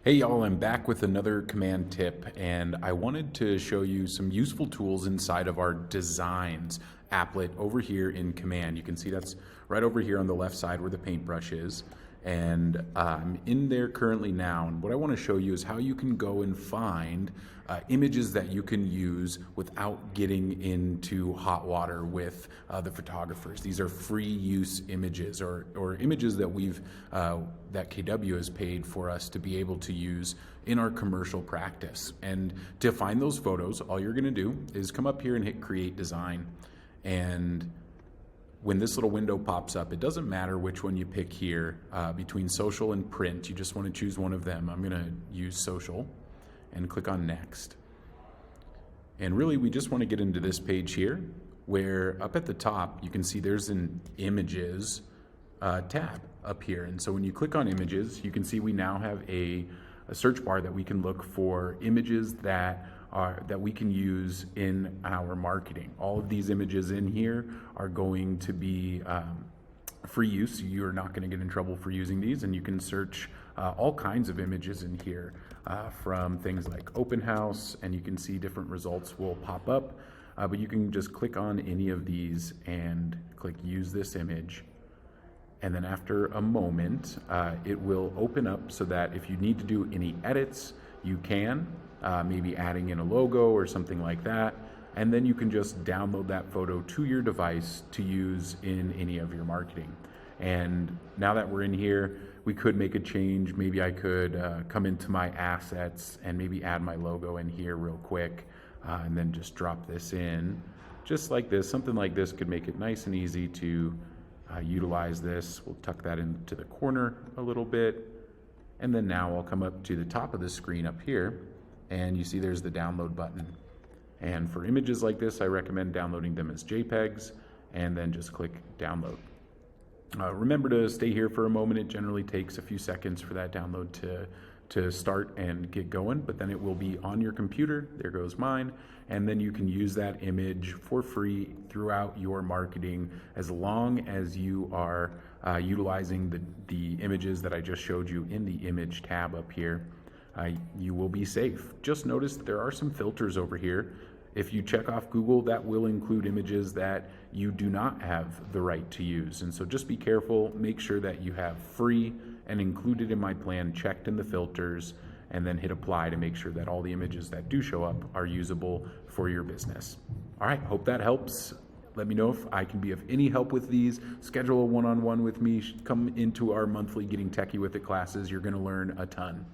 Hey y'all, I'm back with another command tip, and I wanted to show you some useful tools inside of our designs applet over here in command. You can see that's right over here on the left side where the paintbrush is, and I'm in there currently now. And what I want to show you is how you can go and find images that you can use without getting into hot water with the photographers. These are free use images or images that that KW has paid for us to be able to use in our commercial practice. And to find those photos, all you're going to do is come up here and hit create design. And when this little window pops up, it doesn't matter which one you pick here between social and print. You just want to choose one of them. I'm going to use social and click on next. And really, we just want to get into this page here where up at the top, you can see there's an images tab up here. And so when you click on images, you can see we now have a search bar that we can look for images that we can use in our marketing. All of these images in here are going to be free use. You're not going to get in trouble for using these, and you can search all kinds of images in here from things like open house, and you can see different results will pop up, but you can just click on any of these and click use this image. And then after a moment, it will open up so that if you need to do any edits, you can, maybe adding in a logo or something like that. And then you can just download that photo to your device to use in any of your marketing. And now that we're in here, we could make a change. Maybe I could come into my assets and maybe add my logo in here real quick, and then just drop this in just like this. Something like this could make it nice and easy to utilize this. We'll tuck that into the corner a little bit. And then now I'll come up to the top of the screen up here, and you see there's the download button. And for images like this, I recommend downloading them as JPEGs and then just click download. Remember to stay here for a moment. It generally takes a few seconds for that download to start and get going, but then it will be on your computer. There goes mine. And then you can use that image for free throughout your marketing as long as you are utilizing the images that I just showed you in the image tab up here. You will be safe. Just notice that there are some filters over here. If you check off Google, that will include images that you do not have the right to use. And so just be careful, make sure that you have free and included in my plan checked in the filters, and then hit apply to make sure that all the images that do show up are usable for your business. All right, hope that helps. Let me know if I can be of any help with these. Schedule a one-on-one with me. Come into our monthly Getting Techie With It classes. You're gonna learn a ton.